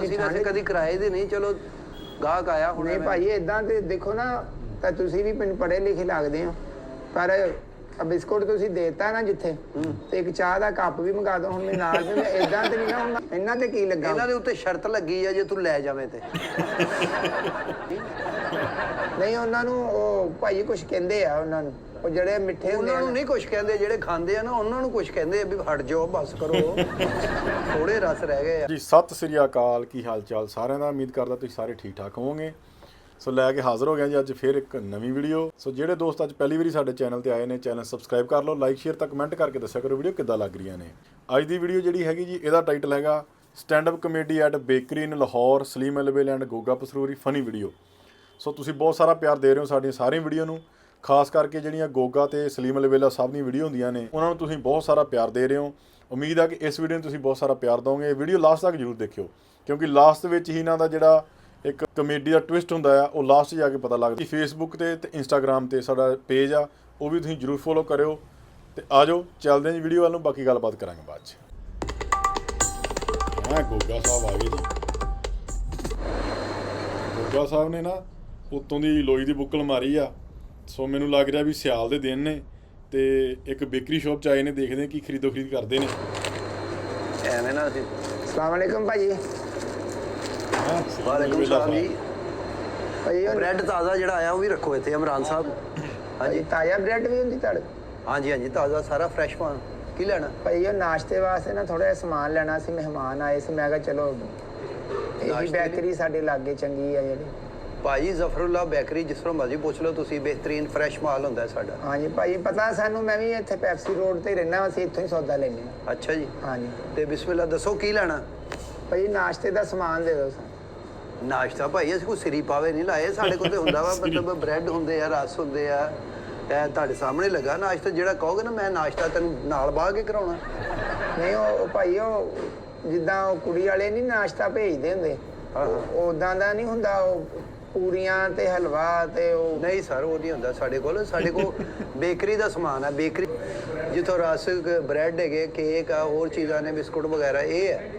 ਤੁਸੀਂ ਵੈਸੇ ਕਦੀ ਕਿਰਾਏ ਦੇ ਨਹੀਂ, ਚਲੋ ਗਾਹਕ ਆਇਆ ਹੁਣ। ਨਹੀਂ ਭਾਈ ਇਦਾਂ ਤੇ ਦੇਖੋ ਨਾ, ਤਾਂ ਤੁਸੀਂ ਵੀ ਪੜ੍ਹੇ ਲਿਖੇ ਲੱਗਦੇ ਹੋ, ਪਰ ਬਿਸਕੁਟ ਤੁਸੀਂ ਦੇਤਾ ਨਾ ਜਿੱਥੇ, ਤੇ ਇੱਕ ਚਾਹ ਦਾ ਕੱਪ ਵੀ ਮੰਗਾ ਦੋ ਹੁਣ ਮੈਂ ਨਾਲ। ਤੇ ਇਦਾਂ ਤੇ ਨਹੀਂ ਨਾ ਹੁੰਦਾ, ਇਹਨਾਂ ਤੇ ਕੀ ਲੱਗਾ? ਇਹਨਾਂ ਦੇ ਉੱਤੇ ਸ਼ਰਤ ਲੱਗੀ ਆ ਜੇ ਤੂੰ ਲੈ ਜਾਵੇਂ ਤੇ। ਨਹੀਂ ਉਹਨਾਂ ਨੂੰ ਉਹ ਭਾਈ ਕੁਝ ਕਹਿੰਦੇ ਆ, ਉਹਨਾਂ ਨੂੰ ਉਹ ਜਿਹੜੇ ਮਿੱਠੇ ਹੁੰਦੇ ਉਹਨਾਂ ਨੂੰ ਨਹੀਂ ਕੁਝ ਕਹਿੰਦੇ, ਜਿਹੜੇ ਖਾਂਦੇ ਆ ਨਾ ਉਹਨਾਂ ਨੂੰ ਕੁਝ ਕਹਿੰਦੇ ਆ ਵੀ ਹਟ ਜਾਓ ਬਸ ਕਰੋ, ਥੋੜੇ ਰਸ ਰਹਿ ਗਏ ਆ ਜੀ। ਸਤਿ ਸ੍ਰੀ ਅਕਾਲ, ਕੀ ਹਾਲ ਚਾਲ ਸਾਰਿਆਂ ਦਾ? ਉਮੀਦ ਕਰਦਾ ਤੁਸੀਂ ਸਾਰੇ ਠੀਕ ਠਾਕ ਹੋਵੋਗੇ। ਸੋ ਲੈ ਕੇ ਹਾਜ਼ਰ ਹੋ ਗਿਆ ਜੀ ਅੱਜ ਫਿਰ ਇੱਕ ਨਵੀਂ ਵੀਡੀਓ। ਸੋ ਜਿਹੜੇ ਦੋਸਤ ਅੱਜ ਪਹਿਲੀ ਵਾਰੀ ਸਾਡੇ ਚੈਨਲ ਤੇ ਆਏ ਨੇ, ਚੈਨਲ ਸਬਸਕ੍ਰਾਈਬ ਕਰ ਲਓ, ਲਾਈਕ ਸ਼ੇਅਰ ਤਾਂ ਕਮੈਂਟ ਕਰਕੇ ਦੱਸਿਆ ਕਰੋ ਵੀਡੀਓ ਕਿੱਦਾਂ ਲੱਗ ਰਹੀਆਂ ਨੇ। ਅੱਜ ਦੀ ਵੀਡੀਓ ਜਿਹੜੀ ਹੈਗੀ ਜੀ, ਇਹਦਾ ਟਾਈਟਲ ਹੈਗਾ stand up comedy at bakery in Lahore, Saleem ਅਲਵੇਲ and Goga Pasroori funny video. So ਤੁਸੀਂ ਬਹੁਤ ਸਾਰਾ ਪਿਆਰ ਦੇ ਰਹੇ ਹੋ ਸਾਡੀਆਂ ਸਾਰੀਆਂ ਵੀਡੀਓ ਨੂੰ, ਖਾਸ ਕਰਕੇ ਜਿਹੜੀਆਂ ਗੋਗਾ ਤੇ ਸਲੀਮ ਅਲਵੇਲਾ ਸਭ ਦੀਆਂ ਵੀਡੀਓ ਹੁੰਦੀਆਂ ਨੇ ਉਹਨਾਂ ਨੂੰ ਤੁਸੀਂ ਬਹੁਤ ਸਾਰਾ ਪਿਆਰ ਦੇ ਰਹੇ ਹੋ। ਉਮੀਦ ਆ ਕਿ ਇਸ ਵੀਡੀਓ ਨੂੰ ਤੁਸੀਂ ਬਹੁਤ ਸਾਰਾ ਪਿਆਰ ਦਿਓਗੇ। ਵੀਡੀਓ ਲਾਸਟ ਤੱਕ ਜ਼ਰੂਰ ਦੇਖਿਓ, ਕਿਉਂਕਿ ਲਾਸਟ ਵਿੱਚ ਹੀ ਇਹਨਾਂ ਦਾ ਜਿਹੜਾ ਇੱਕ ਕਮੇਡੀ ਦਾ ਟਵਿਸਟ ਹੁੰਦਾ ਆ ਉਹ ਲਾਸਟ ਜਾ ਕੇ ਪਤਾ ਲੱਗਦਾ। ਫੇਸਬੁੱਕ ਤੇ ਇੰਸਟਾਗ੍ਰਾਮ ਤੇ ਸਾਡਾ ਪੇਜ ਆ, ਉਹ ਵੀ ਤੁਸੀਂ ਜ਼ਰੂਰ ਫੋਲੋ ਕਰਿਓ। ਤੇ ਆ ਜਾਓ ਚੱਲਦੇ ਹਾਂ ਜੀ ਵੀਡੀਓ ਵੱਲ ਨੂੰ, ਬਾਕੀ ਗੱਲਬਾਤ ਕਰਾਂਗੇ ਬਾਅਦ 'ਚ। ਹਾਂ ਗੋਗਾ ਸਾਹਿਬ ਆ ਗਏ ਜੀ। ਗੋਗਾ ਸਾਹਿਬ ਨੇ ਨਾ ਉੱਤੋਂ ਦੀ ਲੋਈ ਦੀ ਬੁੱਕਲ ਮਾਰੀ ਆ। ਸੋ ਮੈਨੂੰ ਲੱਗ ਰਿਹਾ ਵੀ ਸਿਆਲ ਦੇ ਦਿਨ ਨੇ ਤੇ ਇੱਕ ਬੇਕਰੀ ਸ਼ਾਪ 'ਚ ਆਏ ਨੇ, ਦੇਖਦੇ ਕੀ ਖਰੀਦੋ ਖਰੀਦ ਕਰਦੇ ਨੇ। ਐਵੇਂ ਨਾ ਅਸੀਂ। ਅਸਲਾਮ ਵਾਲੇਕੁਮ ਭਾਜੀ। ਵਾਲੇਕੁਮ ਸਲਾਮ ਜੀ। ਭਾਈ ਬ੍ਰੈਡ ਤਾਜ਼ਾ ਜਿਹੜਾ ਆਇਆ ਉਹ ਵੀ ਰੱਖੋ ਇੱਥੇ ਇਮਰਾਨ ਸਾਹਿਬ। ਹਾਂਜੀ ਤਾਜ਼ਾ ਬ੍ਰੈਡ ਵੀ ਹੁੰਦੀ ਤੁਹਾਡੇ? ਹਾਂਜੀ ਹਾਂਜੀ ਤਾਜ਼ਾ ਸਾਰਾ ਫਰੈਸ਼ ਮਾਲ। ਕੀ ਲੈਣਾ ਭਾਈ? ਉਹ ਨਾਸ਼ਤੇ ਵਾਸਤੇ ਨਾ ਥੋੜਾ ਜਿਹਾ ਸਮਾਨ ਲੈਣਾ ਸੀ, ਮਹਿਮਾਨ ਆਏ ਸੀ, ਮੈਂ ਕਿਹਾ ਚਲੋ ਇਹੀ ਬੇਕਰੀ ਸਾਡੇ ਲਾਗੇ ਚੰਗੀ ਆ ਜਿਹੜੀ। ਭਾਜੀ ਜ਼ਫਰੁੱਲਾ ਬੇਕਰੀ, ਜਿਸ ਤਰ੍ਹਾਂ ਮਰਜ਼ੀ ਪੁੱਛ ਲਓ ਤੁਸੀਂ, ਬਿਹਤਰੀਨ ਫਰੈਸ਼ ਮਾਲ ਹੁੰਦਾ ਸਾਡਾ। ਹਾਂਜੀ ਭਾਈ ਪਤਾ ਸਾਨੂੰ, ਮੈਂ ਵੀ ਇੱਥੇ ਪੈਪਸੀ ਰੋਡ ਤੇ ਰਹਿਣਾ, ਅਸੀਂ ਇੱਥੋਂ ਹੀ ਸੌਦਾ ਲੈਂਦੇ ਹਾਂ। ਅੱਛਾ ਜੀ। ਹਾਂਜੀ ਤੇ ਬਿਸਮਿਲ੍ਲਾ ਦੱਸੋ ਕੀ ਲੈਣਾ? ਭਾਈ ਨਾਸ਼ਤੇ ਦਾ ਸਮਾਨ ਦੇ ਦਿਓ ਸਾਨੂੰ। ਨਾਸ਼ਤਾ ਭਾਈ ਅਸੀਂ ਕੋਈ ਸਿਰੀ ਪਾਵੇ ਨਹੀਂ ਲਾਏ, ਸਾਡੇ ਕੋਲ ਤੇ ਹੁੰਦਾ ਵਾ ਮਤਲਬ ਬ੍ਰੈਡ ਹੁੰਦੇ ਆ, ਰਸ ਹੁੰਦੇ ਆ, ਇਹ ਤੁਹਾਡੇ ਸਾਹਮਣੇ ਲੱਗਾ ਨਾਸ਼ਤਾ। ਜਿਹੜਾ ਕਹੋਗੇ ਨਾ ਮੈਂ ਨਾਸ਼ਤਾ ਤੈਨੂੰ ਨਾਲ ਬਾਹ ਕੇ ਕਰਾਉਣਾ। ਨਹੀਂ ਉਹ ਭਾਈ ਉਹ ਜਿੱਦਾਂ ਉਹ ਕੁੜੀ ਵਾਲੇ ਨਹੀਂ ਨਾਸ਼ਤਾ ਭੇਜਦੇ ਹੁੰਦੇ, ਉਦਾਂ ਦਾ ਨਹੀਂ ਹੁੰਦਾ। ਉਹ ਪੂਰੀਆਂ ਤੇ ਹਲਵਾ ਤੇ ਉਹ ਨਹੀਂ ਸਰ, ਉਹ ਨਹੀਂ ਹੁੰਦਾ ਸਾਡੇ ਕੋਲ। ਸਾਡੇ ਕੋਲ ਬੇਕਰੀ ਦਾ ਸਮਾਨ ਹੈ, ਬੇਕਰੀ ਜਿੱਥੋਂ ਰਸ, ਬ੍ਰੈਡ ਹੈਗੇ, ਕੇਕ ਆ, ਹੋਰ ਚੀਜ਼ਾਂ ਨੇ, ਬਿਸਕੁਟ ਵਗੈਰਾ ਇਹ ਹੈ।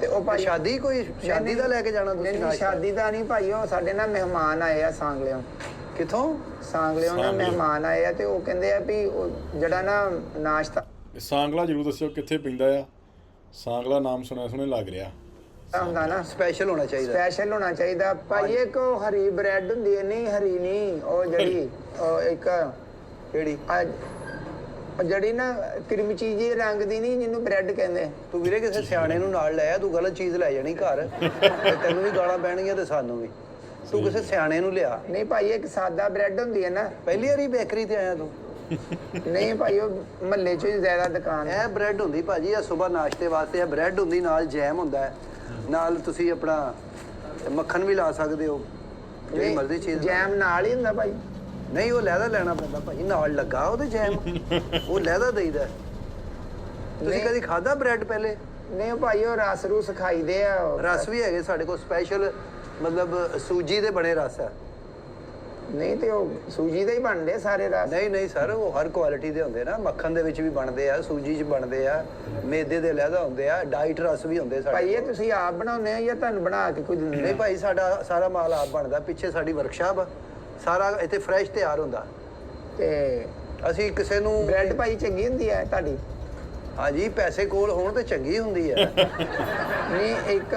ਤੇ ਉਹ ਭਾਈ ਸ਼ਾਦੀ, ਕੋਈ ਸ਼ਾਦੀ ਦਾ ਲੈ ਕੇ ਜਾਣਾ ਤੁਸੀਂ? ਨਹੀਂ ਸ਼ਾਦੀ ਦਾ ਨਹੀਂ ਭਾਈ, ਉਹ ਸਾਡੇ ਨਾਲ ਮਹਿਮਾਨ ਆਏ ਆ ਸਾਂਗਲਿਓਂ। ਕਿੱਥੋਂ? ਸਾਂਗਲਿਓਂ ਨਾਲ ਮਹਿਮਾਨ ਆਏ ਆ ਤੇ ਉਹ ਕਹਿੰਦੇ ਆ ਵੀ ਉਹ ਜਿਹੜਾ ਨਾ ਨਾਸ਼ਤਾ। ਸਾਂਗਲਾ ਜ਼ਰੂਰ ਦੱਸਿਓ ਕਿੱਥੇ ਪੈਂਦਾ ਆ। ਸਾਂਗਲਾ ਨਾਮ ਸੁਣਿਆ ਸੁਣੇ ਲੱਗ ਰਿਹਾ ਹੁੰਦਾ ਨਾ, ਸਪੈਸ਼ਲ ਹੋਣਾ ਚਾਹੀਦਾ। ਸਪੈਸ਼ਲ ਹੋਣਾ ਚਾਹੀਦਾ ਭਾਈ। ਇੱਕ ਉਹ ਹਰੀ ਬ੍ਰੈਡ ਹੁੰਦੀ ਹੈ, ਨਹੀਂ ਹਰੀ ਨਹੀਂ, ਉਹ ਜਿਹੜੀ ਉਹ ਇੱਕ ਕਿਹੜੀ ਜਿਹੜੀ ਨਾ ਕ੍ਰੀਮ ਚੀਜ਼ ਰੰਗ ਦੀ ਨਹੀਂ, ਜਿਹਨੂੰ ਬ੍ਰੈਡ ਕਹਿੰਦੇ। ਤੂੰ ਵੀਰੇ ਕਿਸੇ ਸਿਆਣੇ ਨੂੰ ਨਾਲ ਲੈ ਆ, ਤੂੰ ਗਲਤ ਚੀਜ਼ ਲੈ ਜਾਣੀ ਘਰ, ਤੇ ਤੈਨੂੰ ਵੀ ਗਾਲਾਂ ਪੈਣਗੀਆਂ ਤੇ ਸਾਨੂੰ ਵੀ। ਤੂੰ ਕਿਸੇ ਸਿਆਣੇ ਨੂੰ ਲਿਆ। ਨਹੀਂ ਭਾਈ ਇੱਕ ਸਾਦਾ ਬ੍ਰੈਡ ਹੁੰਦੀ ਹੈ ਨਾ। ਪਹਿਲੀ ਵਾਰੀ ਬੇਕਰੀ ਤੇ ਆਇਆ ਤੂੰ? ਨਹੀਂ ਭਾਈ ਉਹ ਮਹੱਲੇ 'ਚ ਹੀ ਜ਼ਿਆਦਾ ਦੁਕਾਨ। ਇਹ ਬ੍ਰੈਡ ਹੁੰਦੀ ਭਾਜੀ, ਇਹ ਸਵੇਰ ਨਾਸ਼ਤੇ ਵਾਸਤੇ। ਇਹ ਬ੍ਰੈਡ ਹੁੰਦੀ, ਨਾਲ ਜੈਮ ਹੁੰਦਾ ਹੈ, ਨਾਲ ਤੁਸੀਂ ਆਪਣਾ ਮੱਖਣ ਵੀ ਲਾ ਸਕਦੇ ਹੋ, ਜਿਹੜੀ ਮਰਜ਼ੀ ਚੀਜ਼। ਜੈਮ ਨਾਲ ਹੀ ਹੁੰਦਾ ਭਾਈ? ਨਹੀਂ ਉਹ ਲਹਿਦਾ ਲੈਣਾ ਪੈਂਦਾ ਭਾਜੀ, ਨਾਲ ਲੱਗਾ ਉਹਦੇ ਜੈਮ, ਉਹ ਲਹਿਦਾ ਦੇਈਦਾ। ਤੁਸੀਂ ਕਦੀ ਖਾਦਾ ਬ੍ਰੈਡ ਪਹਿਲੇ? ਨਹੀਂ ਉਹ ਭਾਈ ਉਹ ਰਸ ਰੂਸ ਖਾਈਦੇ ਆ। ਰਸ ਵੀ ਹੈਗੇ ਸਾਡੇ ਕੋਲ ਸਪੈਸ਼ਲ, ਮਤਲਬ ਸੂਜੀ ਦੇ ਬਣੇ ਰਸ ਆ। ਨਹੀਂ ਤੇ ਉਹ ਸੂਜੀ ਦੇ ਹੀ ਬਣਦੇ ਸਾਰੇ ਰਸ? ਨਹੀਂ ਨਹੀਂ ਸਰ, ਉਹ ਹਰ ਕੁਆਲਿਟੀ ਦੇ ਹੁੰਦੇ ਨਾ, ਮੱਖਣ ਦੇ ਵਿੱਚ ਵੀ ਬਣਦੇ ਆ, ਸੂਜੀ 'ਚ ਬਣਦੇ ਆ, ਮੈਦੇ ਦੇ ਲਹਿਦਾ ਹੁੰਦੇ ਆ, ਡਾਈਟ ਰਸ ਵੀ ਹੁੰਦੇ ਸਾਡੇ। ਭਾਈ ਇਹ ਤੁਸੀਂ ਆਪ ਬਣਾਉਂਦੇ ਹੋ ਜਾਂ ਤੁਹਾਨੂੰ ਬਣਾ ਕੇ ਕੋਈ ਦਿੰਦੇ? ਨਹੀਂ ਭਾਈ ਸਾਡਾ ਸਾਰਾ ਮਾਲ ਆਪ ਬਣਦਾ, ਪਿੱਛੇ ਸਾਡੀ ਵਰਕਸ਼ਾਪ ਆ, ਸਾਰਾ ਇੱਥੇ ਫਰੈਸ਼ ਤਿਆਰ ਹੁੰਦਾ। ਤੇ ਅਸੀਂ ਕਿਸੇ ਨੂੰ ਬ੍ਰੈਡ ਭਾਈ ਚੰਗੀ ਹੁੰਦੀ ਹੈ ਤੁਹਾਡੀ? ਹਾਂਜੀ, ਪੈਸੇ ਕੋਲ ਹੋਣ ਤੇ ਚੰਗੀ ਹੁੰਦੀ ਹੈ। ਨਹੀਂ ਇੱਕ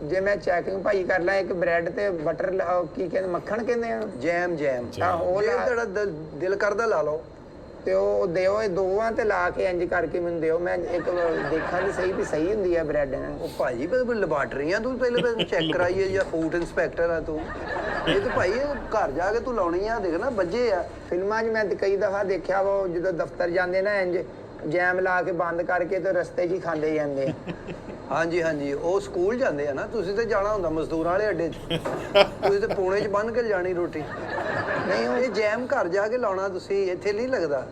ਜੇ ਮੈਂ ਚੈਕਿੰਗ ਭਾਈ ਕਰ ਲਾਂ, ਇੱਕ ਬ੍ਰੈਡ ਤੇ ਬਟਰ ਕੀ ਕਹਿੰਦੇ, ਮੱਖਣ ਕਹਿੰਦੇ ਆ? ਜੈਮ ਜੈਮ ਉਹ ਜਿਹੜਾ ਦਿਲ ਕਰਦਾ ਲਾ ਲਓ। ਤੇ ਉਹ ਦਿਓ, ਇਹ ਦੋਵਾਂ ਤੇ ਲਾ ਕੇ ਇੰਜ ਕਰਕੇ ਮੈਨੂੰ ਦਿਓ, ਮੈਂ ਇੱਕ ਦੇਖਾਂ ਵੀ ਸਹੀ ਹੁੰਦੀ ਹੈ ਬ੍ਰੈਡ। ਉਹ ਭਾਜੀ ਲੈਬਾਰਟਰੀ ਆ ਤੂੰ, ਪਹਿਲੇ ਚੈੱਕ ਕਰਾਈਏ, ਜਾਂ ਫੂਡ ਇੰਸਪੈਕਟਰ ਆ ਤੂੰ? ਇਹ ਤਾਂ ਭਾਈ ਘਰ ਜਾ ਕੇ ਤੂੰ ਲਾਉਣੀ ਆ, ਦੇਖ ਨਾ ਬੱਜੇ ਆ। ਫਿਲਮਾਂ 'ਚ ਮੈਂ ਕਈ ਦਫਾ ਦੇਖਿਆ ਵਾ, ਜਦੋਂ ਦਫ਼ਤਰ ਜਾਂਦੇ ਨਾ ਇੰਜ ਜੈਮ ਲਾ ਕੇ ਬੰਦ ਕਰਕੇ ਤੇ ਰਸਤੇ 'ਚ ਹੀ ਖਾਂਦੇ ਜਾਂਦੇ ਆ। ਹਾਂਜੀ ਹਾਂਜੀ, ਉਹ ਸਕੂਲ ਜਾਂਦੇ ਆ ਨਾ, ਤੁਸੀਂ ਤੇ ਜਾਣਾ ਹੁੰਦਾ ਮਜ਼ਦੂਰਾਂ ਵਾਲੇ ਅੱਡੇ 'ਚ, ਤੁਸੀਂ ਤੇ ਪੂਣੇ 'ਚ ਬੰਨ ਕੇ ਜਾਣੀ ਰੋਟੀ। ਨਹੀਂ ਇਹ ਜੈਮ ਘਰ ਜਾ ਕੇ ਲਾਉਣਾ ਤੁਸੀਂ, ਇੱਥੇ ਨਹੀਂ ਲੱਗਦਾ।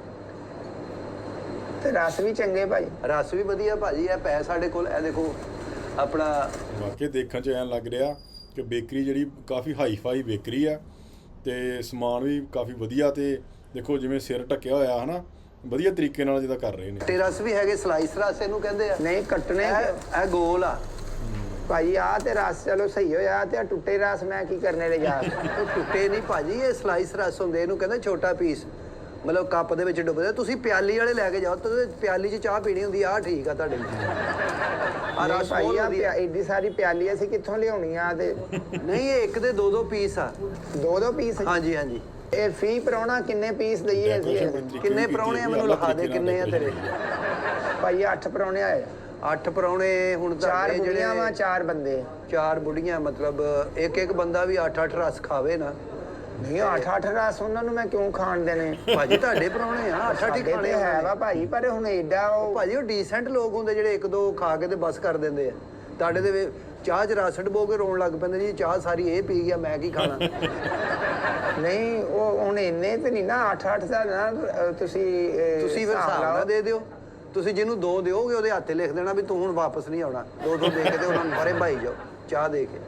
ਤੇ ਰਸ ਵੀ ਚੰਗੇ ਭਾਈ? ਰਸ ਵੀ ਵਧੀਆ ਭਾਜੀ, ਇਹ ਪੈ ਸਾਡੇ ਕੋਲ, ਇਹ ਦੇਖੋ ਆਪਣਾ। ਵਾਕਈ ਦੇਖਣ 'ਚ ਐਂ ਲੱਗ ਰਿਹਾ ਕਿ ਬੇਕਰੀ ਜਿਹੜੀ ਕਾਫੀ ਹਾਈ ਫਾਈ ਬੇਕਰੀ ਆ, ਤੇ ਸਮਾਨ ਵੀ ਕਾਫੀ ਵਧੀਆ। ਤੇ ਦੇਖੋ ਜਿਵੇਂ ਸਿਰ ਢੱਕਿਆ ਹੋਇਆ ਹੈ ਨਾ, ਵਧੀਆ ਤਰੀਕੇ ਨਾਲ ਜਿਹਦਾ ਕਰ ਰਹੇ ਨੇ। ਤੇ ਰਸ ਵੀ ਹੈਗੇ, ਸਲਾਈਸ ਰਸ ਇਹਨੂੰ ਕਹਿੰਦੇ ਆ। ਨਹੀਂ ਕੱਟਣੇ ਇਹ ਗੋਲ ਆ, ਭਾਈ ਆ ਤੇ ਰਸ ਚਲੋ ਸਹੀ ਹੋਇਆ ਤੇ ਆਹ ਟੁੱਟੇ ਰਸ ਮੈਂ ਕੀ ਕਰਨੇ ਲੈ ਜਾ ਕੇ? ਉਹ ਟੁੱਟੇ ਨਹੀਂ ਭਾਜੀ, ਇਹ ਸਲਾਈਸ ਰਸ ਹੁੰਦੇ, ਇਹਨੂੰ ਕਹਿੰਦੇ ਛੋਟਾ ਪੀਸ, ਮਤਲਬ ਕੱਪ ਦੇ ਵਿੱਚ ਡੁੱਬਦੇ। ਤੁਸੀਂ ਪਿਆਲੀ ਵਾਲੇ ਲੈ ਕੇ ਜਾਓ ਤੇ ਪਿਆਲੀ 'ਚ ਚਾਹ ਪੀਣੀ ਹੁੰਦੀ ਆ, ਠੀਕ ਆ ਤੁਹਾਡੇ ਲਈ। ਆ ਨਹੀਂ ਰਸ ਭਾਈ ਬਹੁਤ ਆ ਵਧੀਆ। ਏਡੀ ਸਾਰੀ ਪਿਆਲੀ ਅਸੀਂ ਕਿੱਥੋਂ ਲਿਆਉਣੀ ਆ? ਤੇ ਨਹੀਂ, ਇਹ ਇੱਕ ਦੇ ਦੋ ਪੀਸ ਆ। ਦੋ ਪੀਸ? ਹਾਂਜੀ ਹਾਂਜੀ। ਇਹ ਫੀ ਪਰਾਉਣਾ ਕਿੰਨੇ ਪੀਸ ਦਈਏ ਅਸੀਂ? ਕਿੰਨੇ ਪ੍ਰਾਹੁਣੇ ਆ ਮੈਨੂੰ ਲਿਖਾ ਦੇ, ਕਿੰਨੇ ਆ ਤੇਰੇ? ਭਾਈ 8 ਪਰਾਉਣੇ ਆਏ। 8 ਪ੍ਰਾਹੁਣੇ ਹੁਣ 4 ਤੁਹਾਡੇ ਬੁੜੀਆਂ ਵਾ, 4 ਬੰਦੇ। 4 ਬੁੜੀਆਂ, ਮਤਲਬ ਇੱਕ ਬੰਦਾ ਵੀ 8 ਰਸ ਖਾਵੇ ਨਾ। ਨਹੀਂ 8 ਰਸ ਉਹਨਾਂ ਨੂੰ ਮੈਂ ਕਿਉਂ ਖਾਣ ਦੇਣੇ? ਭਾਜੀ ਤੁਹਾਡੇ ਪ੍ਰਾਹੁਣੇ ਆ, 8 ਹੀ ਸਾਡੇ ਖਾਣੇ ਤੇ ਹੈ ਆ ਵਾ ਭਾਈ, ਪਰ ਹੁਣ ਏਡਾ ਉਹ ਭਾਜੀ ਉਹ ਡੀਸੈਂਟ ਲੋਕ ਹੁੰਦੇ ਜਿਹੜੇ 1-2 ਖਾ ਕੇ ਤੇ ਬਸ ਕਰ ਦਿੰਦੇ ਆ। ਤੁਹਾਡੇ ਦੇ ਚਾਹ 'ਚ ਰਸ ਡਬੋ ਕੇ ਰੋਣ ਲੱਗ ਪੈਂਦੇ ਜੀ, ਚਾਹ ਸਾਰੀ ਇਹ ਪੀ ਗਿਆ, ਮੈਂ ਕੀ ਖਾਣਾ। ਨਹੀਂ ਉਹ ਹੁਣ ਇੰਨੇ ਤੇ ਨਹੀਂ ਨਾ 8 ਦਾ ਨਾ ਤੁਸੀਂ ਤੁਸੀਂ ਫਿਰ ਹਿਸਾਬ ਨਾਲ ਦੇ ਦਿਓ। ਤੁਸੀਂ ਜਿਹਨੂੰ 2 ਦਿਓਗੇ ਉਹਦੇ ਹੱਥੇ ਲਿਖ ਦੇਣਾ ਵੀ ਤੂੰ ਹੁਣ ਵਾਪਸ ਨਹੀਂ ਆਉਣਾ। 2 ਦੇ ਕੇ ਤੇ ਉਹਨਾਂ ਨੂੰ ਬਾਰੇ ਭਾਈ ਜਾਓ ਚਾਹ ਦੇ ਕੇ।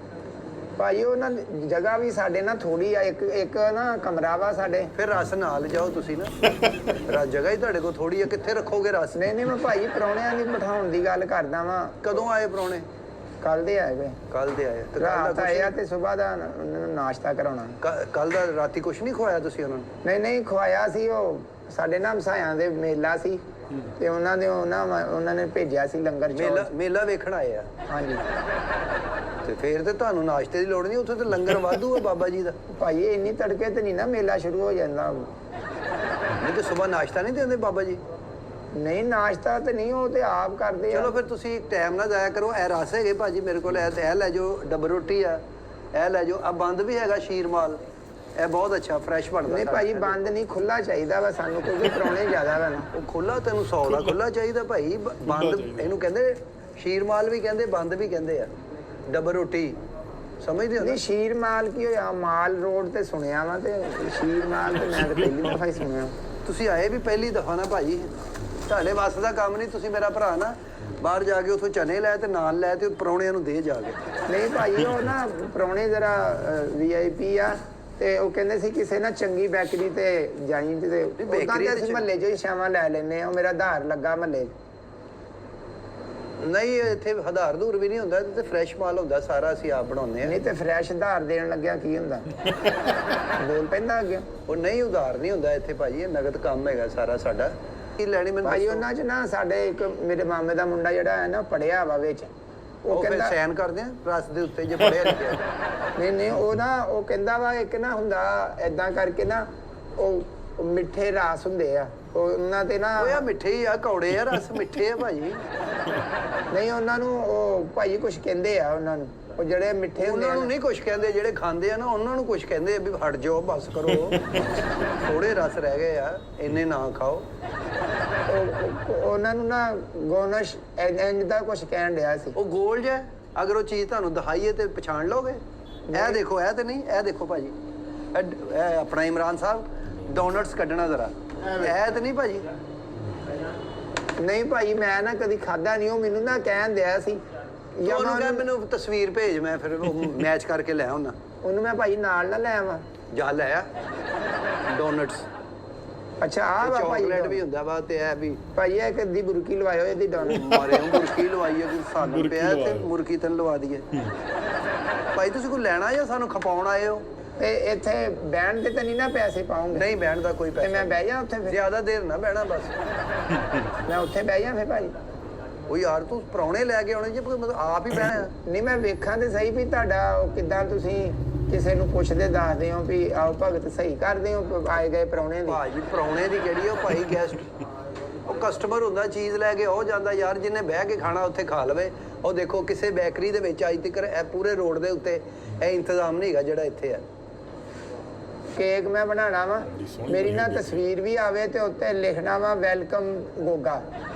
ਭਾਈ ਉਹਨਾਂ ਦੀ ਜਗ੍ਹਾ ਵੀ ਸਾਡੇ ਨਾਲ ਥੋੜੀ ਆ, ਇੱਕ ਨਾ ਕਮਰਾ ਵਾ ਸਾਡੇ। ਫਿਰ ਰਸ ਨਾਲ ਜਾਓ ਤੁਸੀਂ ਨਾ। ਜਗ੍ਹਾ ਹੀ ਤੁਹਾਡੇ ਕੋਲ ਥੋੜੀ ਆ, ਕਿੱਥੇ ਰੱਖੋਗੇ ਰਸ? ਨਹੀਂ ਮੈਂ ਭਾਈ ਪ੍ਰਾਹੁਣਿਆਂ ਦੀ ਬਿਠਾਉਣ ਦੀ ਗੱਲ ਕਰਦਾ ਵਾਂ। ਕਦੋਂ ਆਏ ਪ੍ਰਾਹੁਣੇ? ਕੱਲ ਦੇ ਆਏ ਵੇ। ਕੱਲ ਦੇ ਆਏ ਤੇ ਰਾਤ ਆਏ ਆ ਤੇ ਸਵੇਰ ਦਾ ਉਹਨਾਂ ਨੂੰ ਨਾਸ਼ਤਾ ਕਰਾਉਣਾ। ਕੱਲ ਦਾ ਰਾਤੀ ਕੁਛ ਨਹੀਂ ਖਵਾਇਆ ਤੁਸੀਂ ਉਹਨਾਂ ਨੂੰ? ਨਹੀਂ ਖਵਾਇਆ ਸੀ। ਉਹ ਸਾਡੇ ਨਾ ਹਮਸਾਇਆਂ ਦੇ ਮੇਲਾ ਸੀ ਤੇ ਉਹਨਾਂ ਨੇ ਭੇਜਿਆ ਸੀ ਲੰਗਰ ਚੌਲ। ਮੇਲਾ ਵੇਖਣ ਆਏ ਆ? ਹਾਂਜੀ। ਤੇ ਫੇਰ ਤੇ ਤੁਹਾਨੂੰ ਨਾਸ਼ਤੇ ਦੀ ਲੋੜ ਨਹੀਂ, ਉੱਥੇ ਤੇ ਲੰਗਰ ਵਾਧੂ ਆ ਬਾਬਾ ਜੀ ਦਾ। ਭਾਈ ਇੰਨੀ ਤੜਕੇ ਤੇ ਨਹੀਂ ਨਾ ਮੇਲਾ ਸ਼ੁਰੂ ਹੋ ਜਾਂਦਾ। ਨਹੀਂ ਤੇ ਸਵੇਰ ਨਾਸ਼ਤਾ ਨਹੀਂ ਦਿੰਦੇ ਬਾਬਾ ਜੀ? ਨਹੀਂ ਨਾਸ਼ਤਾ ਤੇ ਨਹੀਂ, ਉਹ ਤੇ ਆਪ ਕਰਦੇ ਆ। ਚਲੋ ਫਿਰ ਤੁਸੀਂ ਟਾਈਮ ਨਾਲ ਜਾਇਆ ਕਰੋ। ਇਹ ਰਸ ਹੈਗੇ ਭਾਜੀ ਮੇਰੇ ਕੋਲ, ਇਹ ਲੈ ਜਾਓ। ਡੱਬਰ ਰੋਟੀ ਆ, ਇਹ ਲੈ ਜਾਓ। ਆ ਬੰਦ ਵੀ ਹੈਗਾ ਸ਼ੀਰਮਾਲ, ਇਹ ਬਹੁਤ ਅੱਛਾ ਫਰੈਸ਼ ਬਣਦਾ। ਨਹੀਂ ਭਾਜੀ ਬੰਦ ਨਹੀਂ, ਖੁੱਲਾ ਚਾਹੀਦਾ ਵਾ ਸਾਨੂੰ, ਕਿਉਂਕਿ ਪ੍ਰਾਹੁਣੇ ਜ਼ਿਆਦਾ ਵਾ ਨਾ। ਉਹ ਖੁੱਲਾ ਤੈਨੂੰ 100 ਦਾ ਖੁੱਲਾ ਚਾਹੀਦਾ ਭਾਈ। ਬੰਦ ਇਹਨੂੰ ਕਹਿੰਦੇ, ਸ਼ੀਰਮਾਲ ਵੀ ਕਹਿੰਦੇ, ਬੰਦ ਵੀ ਕਹਿੰਦੇ ਆ। ਡੱਬਰ ਰੋਟੀ ਸਮਝਦੇ ਹੋ? ਨਹੀਂ ਸ਼ੀਰਮਾਲ ਕੀ ਹੋਇਆ? ਮਾਲ ਰੋਡ ਤੇ ਸੁਣਿਆ ਵਾ, ਤੇ ਸ਼ੀਰਮਾਲ ਤੇ ਮੈਂ ਤਾਂ ਪਹਿਲੀ ਦਫਾ ਹੀ ਸੁਣਿਆ। ਤੁਸੀਂ ਆਏ ਵੀ ਪਹਿਲੀ ਦਫਾ ਨਾ ਭਾਜੀ, ਤੁਹਾਡੇ ਵੱਸ ਦਾ ਕੰਮ ਨਹੀਂ। ਤੁਸੀਂ ਮੇਰਾ ਭਰਾ ਨਾ ਬਾਹਰ ਜਾ ਕੇ ਉੱਥੋਂ ਚਨੇ ਲੈ ਤੇ ਨਾਲ ਲੈ ਤੇ ਪ੍ਰਾਹੁਣਿਆਂ ਨੂੰ ਦੇ ਜਾ ਕੇ। ਨਹੀਂ ਭਾਈ ਉਹ ਨਾ ਪ੍ਰਾਹੁਣੇ ਜਰਾ VIP ਆ, ਤੇ ਉਹ ਕਹਿੰਦੇ ਸੀ ਕਿਸੇ ਨਾ ਚੰਗੀ ਬੇਕਰੀ ਤੇ ਜਾਈ ਤੇ ਉਦਾਂ ਤੇ ਅਸੀਂ ਮਹੱਲੇ 'ਚ ਹੀ ਛਾਵਾਂ ਲੈ ਲੈਨੇ ਆ। ਮੇਰਾ ਆਧਾਰ ਲੱਗਾ ਮਹੱਲੇ। ਨਹੀਂ ਇੱਥੇ ਆਧਾਰ ਧੂਰ ਵੀ ਨਹੀਂ ਹੁੰਦਾ, ਤੇ ਫਰੈਸ਼ ਮਾਲ ਹੁੰਦਾ ਸਾਰਾ, ਅਸੀਂ ਆਪ ਬਣਾਉਂਦੇ ਆ। ਨਹੀਂ ਤੇ ਫਰੈਸ਼ ਆਧਾਰ ਦੇਣ ਲੱਗਿਆ ਕੀ ਹੁੰਦਾ? ਬੋਲ ਪੈਂਦਾ ਅੱਗੇ। ਉਹ ਨਹੀਂ ਉਧਾਰ ਨਹੀਂ ਹੁੰਦਾ ਇੱਥੇ ਭਾਜੀ, ਇਹ ਨਗਦ ਕੰਮ ਹੈਗਾ ਸਾਰਾ ਸਾਡਾ। ਕੀ ਲੈਣੀ ਮੈਨੂੰ ਭਾਈ ਦੱਸੋ। ਉਹਨਾਂ 'ਚ ਨਾ ਸਾਡੇ ਇੱਕ ਮੇਰੇ ਮਾਮੇ ਦਾ ਮੁੰਡਾ ਜਿਹੜਾ ਹੈ ਨਾ ਪੜਿਆ ਵਾ ਵਿੱਚ, ਉਹ ਫਿਰ ਸਾਈਨ ਕਰਦੇ ਆ ਰਸ ਦੇ ਉੱਤੇ ਜੇ ਪੜਿਆ ਲਿਖਿਆ। ਨਹੀਂ ਉਹ ਕਹਿੰਦਾ ਵਾ ਇੱਕ ਨਾ ਹੁੰਦਾ ਏਦਾਂ ਕਰਕੇ ਨਾ, ਉਹ ਮਿੱਠੇ ਰਸ ਹੁੰਦੇ ਆ ਉਹਨਾਂ ਤੇ ਨਾ। ਉਹ ਆ ਮਿੱਠੇ ਹੀ ਆ, ਕੌੜੇ ਆ, ਰਸ ਮਿੱਠੇ ਆ ਭਾਜੀ। ਨਹੀਂ ਉਹਨਾਂ ਨੂੰ ਉਹ ਭਾਈ ਕੁਛ ਕਹਿੰਦੇ ਆ ਉਹਨਾਂ ਨੂੰ, ਉਹ ਜਿਹੜੇ ਮਿੱਠੇ ਹੁੰਦੇ ਉਹਨਾਂ ਨੂੰ ਨਹੀਂ ਕੁਛ ਕਹਿੰਦੇ, ਜਿਹੜੇ ਖਾਂਦੇ ਆ ਨਾ ਉਹਨਾਂ ਨੂੰ ਕੁਛ ਕਹਿੰਦੇ ਆ ਵੀ ਹਟ ਜਾਓ ਬਸ ਕਰੋ। ਥੋੜੇ ਰਸ ਰਹਿ ਗਏ ਆ, ਇੰਨੇ ਨਾ ਖਾਓ। ਉਹਨਾਂ ਨੂੰ ਨਾ ਗੋਨਸ਼ ਇੰਜ ਦਾ ਕੁਛ ਕਹਿਣ ਡਿਆ ਸੀ। ਉਹ ਗੋਲ ਜਿਹਾ, ਅਗਰ ਉਹ ਚੀਜ਼ ਤੁਹਾਨੂੰ ਦਿਖਾਈਏ ਤੇ ਪਛਾਣ ਲਓਗੇ। ਇਹ ਦੇਖੋ, ਇਹ ਤੇ ਨਹੀਂ, ਇਹ ਦੇਖੋ ਭਾਜੀ, ਇਹ ਆਪਣਾ ਇਮਰਾਨ ਸਾਹਿਬ ਡੋਨਟਸ ਕੱਢਣਾ ਜ਼ਰਾ। ਇਹ ਤੇ ਨਹੀਂ ਭਾਜੀ? ਨਹੀਂ ਭਾਈ ਮੈਂ ਨਾ ਕਦੀ ਖਾਦਾ ਨਹੀਂ। ਉਹ ਮੈਨੂੰ ਨਾ ਕਹਿਣ ਦਿਆ ਸੀ ਉਹਨੂੰ ਕਹਿ ਮੈਨੂੰ ਤਸਵੀਰ ਭੇਜ, ਮੈਂ ਫਿਰ ਉਹ ਮੈਚ ਕਰਕੇ ਲੈ ਆਉਣਾ। ਉਹਨੂੰ ਮੈਂ ਭਾਈ ਨਾਲ ਨਾ ਲੈ ਆਵਾਂ? ਜਾ ਲੈ ਆ ਡੋਨਟਸ। ਅੱਛਾ ਆ ਵਾ ਭਾਈ, ਚਾਕਲੇਟ ਵੀ ਹੁੰਦਾ ਵਾ ਤੇ ਇਹ ਵੀ ਭਾਈ ਇਹ ਕਦੀ ਬੁਰਕੀ ਲਵਾਇਓ ਇਹਦੀ ਡੋਨਟ। ਮਾਰੇ ਮੁਰਕੀ ਲਵਾਈਏ, ਕੋਈ ਸਾਨੂੰ ਪਿਆ ਤੇ ਮੁਰਕੀ ਤੈਨੂੰ ਲਵਾ ਦਈਏ। ਭਾਈ ਤੁਸੀਂ ਕੋਈ ਲੈਣਾ ਜਾਂ ਸਾਨੂੰ ਖਪਾਉਣ ਆਏ ਹੋ? ਤੇ ਇੱਥੇ ਬਹਿਣ ਦੇ ਤਾਂ ਨਹੀਂ ਨਾ ਪੈਸੇ ਪਾਉਂਗੇ? ਨਹੀਂ ਬਹਿਣ ਦਾ ਕੋਈ ਤੇ ਪੈਸਾ ਮੈਂ ਬਹਿ ਜਾ ਉੱਥੇ ਫਿਰ? ਜ਼ਿਆਦਾ ਦੇਰ ਨਾ ਬਹਿਣਾ ਬਸ। ਮੈਂ ਉੱਥੇ ਬਹਿ ਜਾ ਫਿਰ ਭਾਈ? ਉਹ ਯਾਰ ਤੂੰ ਪ੍ਰਾਹੁਣੇ ਲੈ ਕੇ ਆਉਣੇ ਜੀ, ਮਤਲਬ ਆਪ ਹੀ ਬਹਿਣਾ? ਨਹੀਂ ਮੈਂ ਵੇਖਾਂ ਤੇ ਸਹੀ ਵੀ ਤੁਹਾਡਾ ਉਹ ਕਿੱਦਾਂ ਤੁਸੀਂ ਕਿਸੇ ਨੂੰ ਪੁੱਛਦੇ ਦੱਸਦੇ ਹੋ ਵੀ ਆਓ ਭਗਤ ਸਹੀ ਕਰਦੇ ਹੋ ਆਏ ਗਏ ਪ੍ਰਾਹੁਣੇ ਦੀ? ਭਾਜੀ ਪ੍ਰਾਹੁਣੇ ਦੀ ਕਿਹੜੀ, ਉਹ ਭਾਈ ਗੈਸਟ, ਉਹ ਕਸਟਮਰ ਹੁੰਦਾ, ਚੀਜ਼ ਲੈ ਕੇ ਉਹ ਜਾਂਦਾ ਯਾਰ, ਜਿਹਨੇ ਬਹਿ ਕੇ ਖਾਣਾ ਉੱਥੇ ਖਾ ਲਵੇ। ਉਹ ਦੇਖੋ ਕਿਸੇ ਬੇਕਰੀ ਦੇ ਵਿੱਚ ਅੱਜ ਤੱਕ ਇਹ ਪੂਰੇ ਰੋਡ ਦੇ ਉੱਤੇ ਇਹ ਇੰਤਜ਼ਾਮ ਨਹੀਂ ਹੈਗਾ ਜਿਹੜਾ ਇੱਥੇ ਆ। ਕੇਕ ਮੈਂ ਬਣਾਉਣਾ ਵਾ, ਮੇਰੀ ਨਾ ਤਸਵੀਰ ਵੀ ਆਵੇ ਤੇ ਉੱਤੇ ਲਿਖਣਾ ਵਾ ਵੈਲਕਮ ਗੋਗਾ।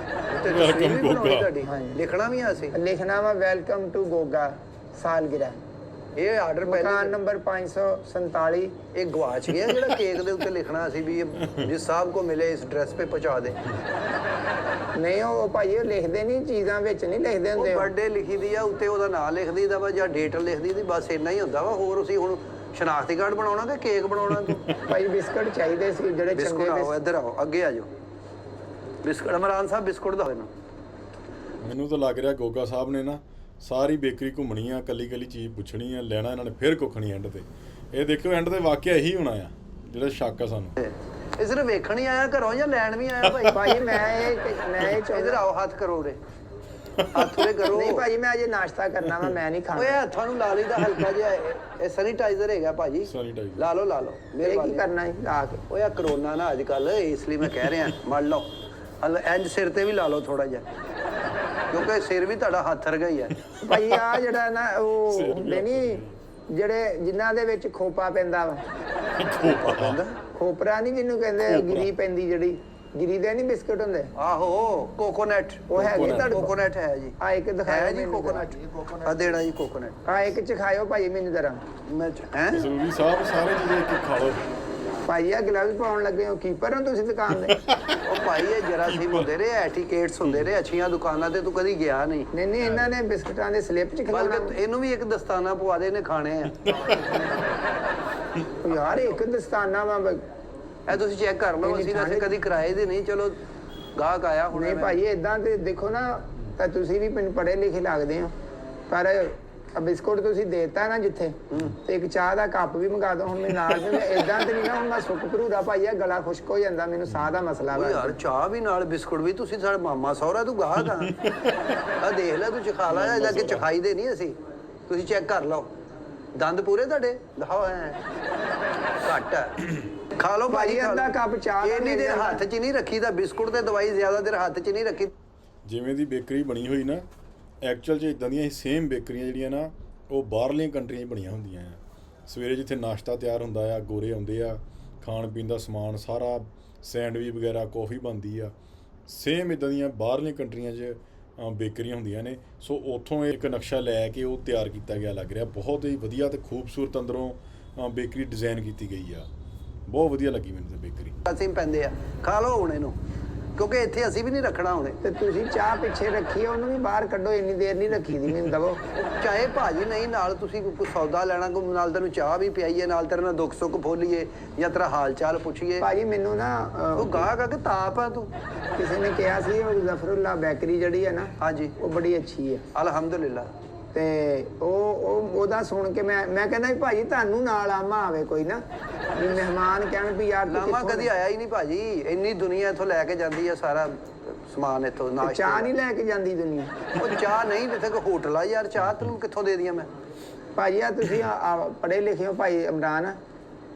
ਉੱਤੇ ਤਸਵੀਰ ਵੀ ਬਣਾਉਣੀ ਤੁਹਾਡੀ? ਲਿਖਣਾ ਵੀ ਆ ਅਸੀਂ? ਲਿਖਣਾ ਵਾ ਵੈਲਕਮ ਟੂ ਗੋਗਾ ਸਾਲਗਿਰਾ। ਇਹ ਆਰਡਰ ਮਕਾਨ ਪਹਿਲੇ ਨੰਬਰ 547। ਇਹ ਗਵਾਚ ਗਿਆ ਜਿਹੜਾ ਕੇਕ ਦੇ ਉੱਤੇ ਲਿਖਣਾ ਸੀ ਵੀ ਜਿਸ ਸਾਹਿਬ ਕੋ ਮਿਲੇ ਇਸ ਐਡਰੈਸ पे ਪਹੁੰਚਾ ਦੇ। ਨਹੀਂ ਉਹ ਭਾਈ ਉਹ ਲਿਖਦੇ ਨਹੀਂ, ਚੀਜ਼ਾਂ ਵਿੱਚ ਨਹੀਂ ਲਿਖਦੇ ਉਹ ਹੁੰਦੇ। ਬਰਥਡੇ ਲਿਖੀ ਦੀ ਆ ਉੱਤੇ, ਉਹਦਾ ਨਾਮ ਲਿਖ ਦਈਦਾ ਵਾ ਜਾਂ ਡੇਟ ਲਿਖ ਦਈਦੀ, ਬਸ ਇੰਨਾ ਹੀ ਹੁੰਦਾ ਵਾ। ਹੋਰ ਅਸੀਂ ਹੁਣ ਸ਼ਨਾਖਤੀ ਕਾਰਡ ਬਣਾਉਣਾ ਕਿ ਕੇਕ ਬਣਾਉਣਾ? ਤੂੰ ਭਾਈ ਬਿਸਕਟ ਚਾਹੀਦੇ ਸੀ ਜਿਹੜੇ ਬਿਸਕੁਟ ਚੰਗੇ। ਆਓ ਇੱਧਰ ਆਓ, ਅੱਗੇ ਆ ਜਾਓ। ਬਿਸਕੁਟ ਇਮਰਾਨ ਸਾਹਿਬ ਬਿਸਕੁਟ ਦਾ ਹੋਣਾ। ਮੈਨੂੰ ਤਾਂ ਲੱਗ ਰਿਹਾ ਗੋਗਾ ਸਾਹਿਬ ਨੇ ਨਾ ਸਾਰੀ ਬੇਕਰੀ ਘੁੰਮਣੀ ਆ, ਕੱਲੀ ਕੱਲੀ ਚੀਜ਼ ਪੁੱਛਣੀ ਆ, ਲੈਣਾ ਇਹਨਾਂ ਨੇ, ਫਿਰ ਕੁੱਖਣੀ ਐਂਡ ਤੇ। ਇਹ ਦੇਖਿਓ ਐਂਡ ਤੇ ਵਾਕਿਆ ਇਹੀ ਹੋਣਾ ਆ ਜਿਹੜਾ ਸ਼ੱਕ ਆ ਸਾਨੂੰ। ਇਹ ਸਿਰਫ ਵੇਖਣ ਹੀ ਆਇਆ ਘਰੋਂ ਜਾਂ ਲੈਣ ਵੀ ਆਇਆ ਭਾਈ? ਭਾਜੀ ਮੈਂ ਇਧਰ ਚਾਹੁੰਦਾ ਆਓ, ਹੱਥ ਕਰੋ ਰੇ, ਹੱਥ ਉਰੇ ਕਰੋ। ਨਹੀਂ ਭਾਜੀ ਮੈਂ ਅਜੇ ਨਾਸ਼ਤਾ ਕਰਨਾ ਵਾ, ਮੈਂ ਨਹੀਂ ਓਏ ਖਾਣਾ। ਹੱਥਾਂ ਨੂੰ ਲਾ ਲਈਦਾ ਹਲਕਾ ਜਿਹਾ, ਇਹ ਸੈਨੀਟਾਈਜ਼ਰ ਹੈਗਾ ਭਾਜੀ, Sanitizer। ਲਾ ਲਓ ਲਾ ਲਓ। ਇਹ ਕੀ ਕਰਨਾ ਹੈ ਲਾ ਕੇ? ਓਏ ਆ ਕਰੋਨਾ ਨਾ ਅੱਜ ਕੱਲ, ਇਸ ਲਈ ਮੈਂ ਕਹਿ ਰਿਹਾ ਮੜ ਲਓ, ਇੰਜ ਸਿਰ ਤੇ ਵੀ ਲਾ ਲਓ ਥੋੜਾ ਜਿਹਾ, ਕਿਉਂਕਿ ਸਿਰ ਵੀ ਤੁਹਾਡਾ ਹੱਥ ਵਰਗਾ ਹੀ ਹੈ। ਭਾਜੀ ਆ ਜਿਹੜਾ ਨਾ ਉਹ ਹੁੰਦੇ ਨਹੀਂ ਜਿਹੜੇ ਜਿਨ੍ਹਾਂ ਦੇ ਵਿੱਚ ਖੋਪਾ ਪੈਂਦਾ ਵਾ, ਕਹਿੰਦਾ ਖੋਪਰਾ ਨਹੀਂ ਜਿਹਨੂੰ ਕਹਿੰਦੇ, ਗਿਰੀ ਪੈਂਦੀ ਜਿਹੜੀ ਗਿਰੀ ਦੇ ਨਹੀਂ ਬਿਸਕਟ ਹੁੰਦੇ, ਆਹੋ ਕੋਕੋਨਟ, ਉਹ ਹੈਗੇ ਤੁਹਾਡੇ ਕੋਲ? ਕੋਕੋਨਟ ਹੈ ਜੀ, ਆ ਇੱਕ ਹੈ ਦਿਖਾਇਆ ਜੀ ਕੋਕੋਨਟ, ਆ ਦੇਣਾ ਜੀ ਕੋਕੋਨਟ। ਆ ਇੱਕ ਚ ਖਾਇਓ ਭਾਜੀ ਮੈਨੂੰ ਜ਼ਰਾ। ਮੈਂ ਹੈ ਜ਼ਰੂਰੀ ਸਾਹਿਬ ਸਾਰੇ ਚੀਜ਼ਾਂ ਇੱਕ ਖਾ ਲਓ। ਭਾਜੀ ਆ ਗਲਵਜ਼ ਪਾਉਣ ਲੱਗੇ ਹੋ, ਕੀਪਰ ਹੋ ਤੁਸੀਂ ਦੁਕਾਨ ਦੇ? ਉਹ ਭਾਈ ਇਹ ਜਰਾਸੀਮ ਹੁੰਦੇ ਰਹੇ, ਐਟੀਕੇਟਸ ਹੁੰਦੇ ਰਹੇ, ਅੱਛੀਆਂ ਦੁਕਾਨਾਂ ਤੇ ਤੂੰ ਕਦੀ ਗਿਆ ਨਹੀਂ। ਨਹੀਂ ਇਹਨਾਂ ਨੇ ਬਿਸਕਟਾਂ ਦੇ ਸਲਿੱਪ ਚ ਖਿਲਾਉਣਾ। ਬਲਕਿ ਇਹਨੂੰ ਵੀ ਇੱਕ ਦਸਤਾਨਾ ਪਵਾ ਦੇ, ਇਹਨੇ ਖਾਣੇ ਆ। ਯਾਰ ਇੱਕ ਦਸਤਾਨਾ ਵਾ ਇਹ ਤੁਸੀਂ ਚੈੱਕ ਕਰ ਲਓ, ਅਸੀਂ ਵੈਸੇ ਕਦੀ ਕਿਰਾਏ ਦੇ ਨਹੀਂ, ਚਲੋ ਗਾਹਕ ਆਇਆ ਹੁਣ। ਨਹੀਂ ਭਾਜੀ ਇਦਾਂ ਤੇ ਦੇਖੋ ਨਾ, ਤਾਂ ਤੁਸੀਂ ਵੀ ਮੈਨੂੰ ਪੜ੍ਹੇ ਲਿਖੇ ਲੱਗਦੇ ਹੋ, ਪਰ ਆ ਬਿਸਕੁਟ ਤੁਸੀਂ ਦੇਤਾ ਨਾ ਜਿੱਥੇ, ਤੇ ਇੱਕ ਚਾਹ ਦਾ ਕੱਪ ਵੀ ਮੰਗਾ ਦੋ ਹੁਣ ਮੇਰੇ ਨਾਲ। ਤੇ ਇਦਾਂ ਤੇ ਨਹੀਂ ਨਾ ਹੁਣ ਮੈਂ ਸੁੱਕ ਭਰੂਦਾ ਭਾਈ, ਆ ਗਲਾ ਖੁਸ਼ਕ ਹੋ ਜਾਂਦਾ, ਮੈਨੂੰ ਸਾਹ ਦਾ ਮਸਲਾ ਵਾ। ਯਾਰ ਚਾਹ ਵੀ ਨਾਲ ਬਿਸਕੁਟ ਵੀ, ਤੁਸੀਂ ਸਾਡਾ ਮਾਮਾ ਸਹੁਰਾ, ਤੂੰ ਗਾਹਕ ਆ। ਆ ਦੇਖ ਲੈ, ਤੂੰ ਚਖਾ ਲਾ, ਇਹਦਾ ਕਿ ਚਖਾਈ ਦੇ ਨਹੀਂ ਅਸੀਂ, ਤੁਸੀਂ ਚੈੱਕ ਕਰ ਲਓ। ਦੰਦ ਪੂਰੇ ਤੁਹਾਡੇ ਦਿਖਾਓ, ਐ ਘੱਟ ਹੈ। ਖਾ ਲਓ ਭਾਜੀ, ਅੱਧਾ ਕੱਪ ਚਾਹ ਦਾ ਇੰਨੀ ਦੇਰ ਹੱਥ 'ਚ ਨਹੀਂ ਰੱਖੀ, ਤਾਂ ਬਿਸਕੁਟ ਤੇ ਦਵਾਈ ਜ਼ਿਆਦਾ ਦੇਰ ਹੱਥ 'ਚ ਨਹੀਂ ਰੱਖੀ। ਜਿਵੇਂ ਦੀ ਬੇਕਰੀ ਬਣੀ ਹੋਈ ਨਾ, ਐਕਚੁਅਲ 'ਚ ਇਦਾਂ ਦੀਆਂ ਸੇਮ ਬੇਕਰੀਆਂ ਜਿਹੜੀਆਂ ਨਾ ਉਹ ਬਾਹਰਲੀਆਂ ਕੰਟਰੀਆਂ 'ਚ ਬਣੀਆਂ ਹੁੰਦੀਆਂ ਆ। ਸਵੇਰੇ ਜਿੱਥੇ ਨਾਸ਼ਤਾ ਤਿਆਰ ਹੁੰਦਾ ਆ, ਗੋਰੇ ਆਉਂਦੇ ਆ, ਖਾਣ ਪੀਣ ਦਾ ਸਮਾਨ ਸਾਰਾ, ਸੈਂਡਵਿਚ ਵਗੈਰਾ, ਕੌਫੀ ਬਣਦੀ ਆ, ਸੇਮ ਇਦਾਂ ਦੀਆਂ ਬਾਹਰਲੀਆਂ ਕੰਟਰੀਆਂ 'ਚ ਬੇਕਰੀਆਂ ਹੁੰਦੀਆਂ ਨੇ। ਸੋ ਉੱਥੋਂ ਇੱਕ ਨਕਸ਼ਾ ਲੈ ਕੇ ਉਹ ਤਿਆਰ ਕੀਤਾ ਗਿਆ ਲੱਗ ਰਿਹਾ, ਬਹੁਤ ਹੀ ਵਧੀਆ ਤੇ ਖੂਬਸੂਰਤ ਅੰਦਰੋਂ ਬੇਕਰੀ ਡਿਜ਼ਾਈਨ ਕੀਤੀ ਗਈ ਆ। ਬਹੁਤ ਵਧੀਆ ਲੱਗੀ ਮੈਨੂੰ ਤਾਂ ਬੇਕਰੀ। ਅਸੀਂ ਪੈਂਦੇ ਆ, ਖਾ ਲਓ ਹੁਣ ਇਹਨੂੰ, ਕਿਉਂਕਿ ਇੱਥੇ ਅਸੀਂ ਵੀ ਨਹੀਂ ਰੱਖਣਾ ਹੁਣੇ। ਤੇ ਤੁਸੀਂ ਚਾਹ ਪਿੱਛੇ ਰੱਖੀ ਆ, ਉਹਨੂੰ ਵੀ ਬਾਹਰ ਕੱਢੋ, ਇੰਨੀ ਦੇਰ ਨਹੀਂ ਰੱਖੀ ਦੀ, ਮੈਨੂੰ ਦਵੋ। ਚਾਹੇ ਭਾਜੀ ਨਹੀਂ, ਨਾਲ ਤੁਸੀਂ ਕੋਈ ਸੌਦਾ ਲੈਣਾ, ਕੋਈ ਨਾਲ ਤੈਨੂੰ ਚਾਹ ਵੀ ਪਿਆਈਏ, ਨਾਲ ਤੇਰੇ ਨਾਲ ਦੁੱਖ ਸੁੱਖ ਫੋਲੀਏ, ਜਾਂ ਤੇਰਾ ਹਾਲ ਚਾਲ ਪੁੱਛੀਏ। ਭਾਜੀ ਮੈਨੂੰ ਨਾ ਤੂੰ ਗਾਹਕ ਆ ਕਿ ਤਾਪ ਆ ਤੂੰ? ਕਿਸੇ ਨੇ ਕਿਹਾ ਸੀ ਉਹ ਜ਼ਫਰੁੱਲਾ ਬੇਕਰੀ ਜਿਹੜੀ ਹੈ ਨਾ, ਹਾਂਜੀ, ਉਹ ਬੜੀ ਅੱਛੀ ਹੈ, ਅਲਹਮਦੁਲਿਲਾ। ਤੇ ਉਹਦਾ ਸੁਣ ਕੇ ਮੈਂ ਕਹਿੰਦਾ ਵੀ ਭਾਜੀ ਤੁਹਾਨੂੰ ਨਾਲ ਆਮਾ ਆਵੇ ਕੋਈ ਨਾ, ਵੀ ਮਹਿਮਾਨ ਕਹਿਣ ਵੀ ਯਾਰ ਤੂੰ ਲਾਮਾ ਕਿੱਥੋਂ ਕਦੀ ਆਇਆ ਹੀ ਨਹੀਂ ਭਾਜੀ, ਇੰਨੀ ਦੁਨੀਆ ਇੱਥੋਂ ਲੈ ਕੇ ਜਾਂਦੀ ਆ ਸਾਰਾ ਸਮਾਨ ਇੱਥੋਂ, ਨਾਸ਼ਤਾ। ਚਾਹ ਨਹੀਂ ਲੈ ਕੇ ਜਾਂਦੀ ਦੁਨੀਆ? ਉਹ ਚਾਹ ਨਹੀਂ, ਜਿੱਥੇ ਕੋਈ ਹੋਟਲ ਆ ਯਾਰ, ਚਾਹ ਤੈਨੂੰ ਕਿੱਥੋਂ ਦੇ ਦੀਆਂ ਮੈਂ? ਭਾਜੀ ਆ ਤੁਸੀਂ ਪੜ੍ਹੇ ਲਿਖੇ ਹੋ ਭਾਈ ਇਮਰਾਨ,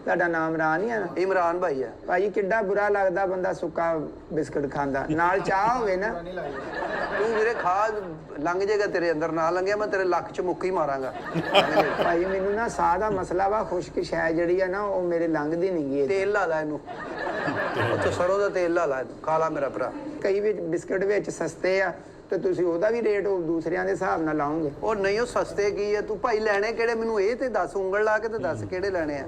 ਤੁਹਾਡਾ ਨਾਮ ਇਮਰਾਨ ਹੀ ਆ ਨਾ? ਇਮਰਾਨ ਭਾਈ ਆ। ਭਾਜੀ ਕਿੱਡਾ ਬੁਰਾ ਲੱਗਦਾ ਬੰਦਾ ਸੁੱਕਾ ਬਿਸਕਟ ਖਾਂਦਾ, ਨਾਲ ਚਾਹ ਹੋਵੇ ਨਾ। ਤੂੰ ਵੀਰੇ ਖਾ, ਲੰਘ ਜਾਏਗਾ ਤੇਰੇ ਅੰਦਰ, ਨਾ ਲੰਘਿਆ ਮੈਂ ਤੇਰੇ ਲੱਕ 'ਚ ਮੁੱਕੀ ਮਾਰਾਂਗਾ। ਭਾਜੀ ਮੈਨੂੰ ਨਾ ਸਾਹ ਦਾ ਮਸਲਾ ਵਾ, ਖੁਸ਼ਕ ਸ਼ੈ ਜਿਹੜੀ ਆ ਨਾ ਉਹ ਮੇਰੇ ਲੰਘਦੀ ਨਹੀਂ ਗਈ। ਤੇਲ ਲਾ ਲੈ ਇਹਨੂੰ, ਉੱਥੇ ਸਰੋਂ ਦਾ ਤੇਲ ਲਾ ਲੈ, ਖਾ ਲਾ ਮੇਰਾ ਭਰਾ। ਕਈ ਵਿੱਚ ਬਿਸਕਟ ਵਿੱਚ ਸਸਤੇ ਆ, ਤੇ ਤੁਸੀਂ ਉਹਦਾ ਵੀ ਰੇਟ ਦੂਸਰਿਆਂ ਦੇ ਹਿਸਾਬ ਨਾਲ ਲਾਓਗੇ। ਉਹ ਨਹੀਂ, ਉਹ ਸਸਤੇ ਕੀ ਆ? ਤੂੰ ਭਾਈ ਲੈਣੇ ਕਿਹੜੇ ਮੈਨੂੰ ਇਹ ਤੇ ਦੱਸ, ਉਂਗਲ ਲਾ ਕੇ ਤੇ ਦੱਸ ਕਿਹੜੇ ਲੈਣੇ ਆ।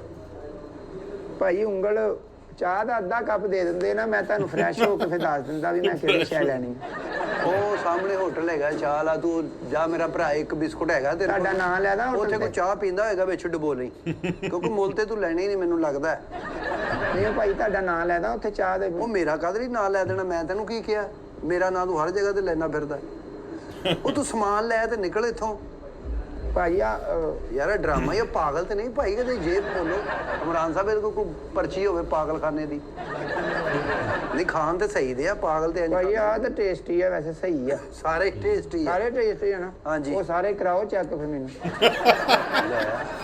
ਭਾਈ ਉਂਗਲ ਚਾਹ ਦਾ ਅੱਧਾ ਕੱਪ ਦੇ ਦਿੰਦੇ ਨਾ, ਮੈਂ ਤੁਹਾਨੂੰ ਫਰੈਸ਼ ਹੋ ਕੇ ਫਿਰ ਦੱਸ ਦਿੰਦਾ ਵੀ ਮੈਂ ਕਿਹੜੀ ਸ਼ੈ ਲੈਣੀ। ਉਹ ਸਾਹਮਣੇ ਹੋਟਲ ਹੈਗਾ, ਚਾਹ ਲਾ ਤੂੰ ਜਾ ਮੇਰਾ ਭਰਾ, ਇੱਕ ਬਿਸਕੁਟ ਹੈਗਾ ਤੇਰੇ ਕੋਲ, ਤੁਹਾਡਾ ਨਾਂ ਲੈ ਦਾਂ ਹੋਟਲ ਉੱਥੇ ਕੋਈ ਤੇ? ਚਾਹ ਪੀਂਦਾ ਹੋਏਗਾ ਵਿੱਚ ਡੁਬੋ ਲਈ, ਕਿਉਂਕਿ ਮੁੱਲ ਤੇ ਤੂੰ ਲੈਣੀ ਨਹੀਂ ਮੈਨੂੰ ਲੱਗਦਾ। ਨਹੀਂ ਉਹ ਭਾਈ ਤੁਹਾਡਾ ਨਾਂ ਲੈ ਦਾਂ ਉੱਥੇ ਚਾਹ ਦੇ? ਉਹ ਮੇਰਾ ਕਾਹਦੇ ਲਈ ਨਾਂ ਲੈ ਦੇਣਾ, ਮੈਂ ਤੈਨੂੰ ਕੀ ਕਿਹਾ? ਮੇਰਾ ਨਾਂ ਤੂੰ ਹਰ ਜਗ੍ਹਾ ਤੇ ਲੈਣਾ ਫਿਰਦਾ। ਉਹ ਤੂੰ ਸਮਾਨ ਲੈ ਤੇ ਨਿਕਲ ਇੱਥੋਂ। ਭਾਈ ਯਾਰ ਡਰਾਮਾ ਹੀ, ਉਹ ਪਾਗਲ ਤੇ ਨਹੀਂ ਭਾਈ, ਕਦੇ ਜੇਬ ਖੋਲੋ। ਇਮਰਾਨ ਸਾਹਿਬ ਇਹਦੇ ਕੋਲ ਕੋਈ ਪਰਚੀ ਹੋਵੇ ਪਾਗਲਖਾਨੇ ਦੀ? ਨਹੀਂ ਖਾਣ ਤੇ ਸਹੀ ਦੇ ਆ, ਪਾਗਲ ਤੇ ਭਾਈ ਆ ਤਾਂ ਟੇਸਟੀ ਆ, ਵੈਸੇ ਸਹੀ ਆ, ਸਾਰੇ ਟੇਸਟੀ ਆ। ਸਾਰੇ ਟੇਸਟੀ ਆ ਨਾ? ਹਾਂਜੀ। ਉਹ ਸਾਰੇ ਕਰਾਓ ਚੈੱਕ ਫਿਰ ਮੈਨੂੰ।